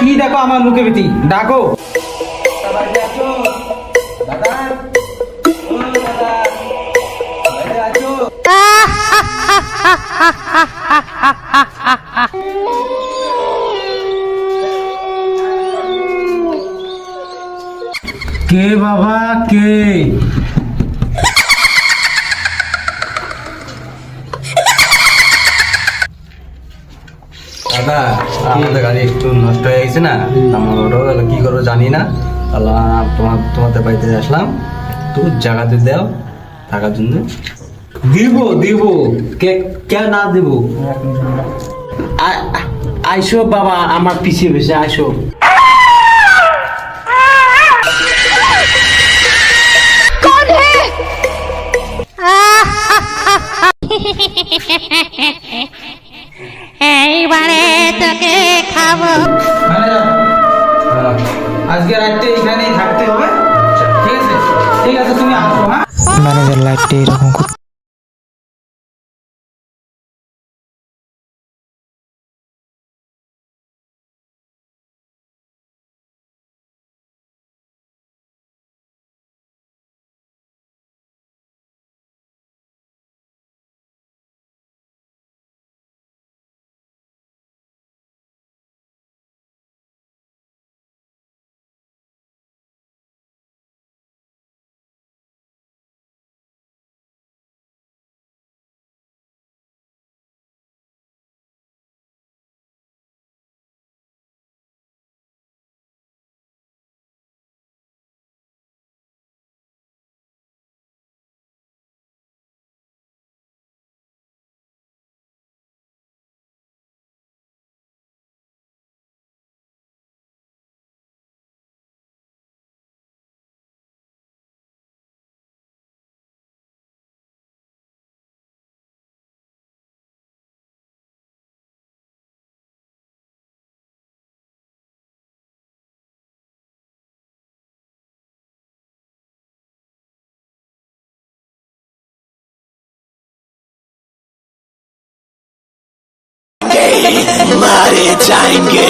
কি দেখো আমার মুখে ভীতি, ডাকো। কে বাবা কে? দাদা আমাদের গাড়ি একটু নষ্ট হয়ে গেছে না, আমার ওটা কি করবো জানি না। তাহলে তোমাদের বাড়িতে আসলাম, একটু জায়গা দিয়ে দাও থাকার জন্য। দিব দিব, কে কে না দিব? আইসো বাবা, আমার পিছিয়ে পিছিয়ে আইসো। এইবারে তোকে খাবো। আজকে রাতটা এখানেই থাকতে হবে, ঠিক আছে? ঠিক আছে, তুমি আসো। হ্যাঁ, ম্যানেজার লাইফটা এরকম मारे जाएंगे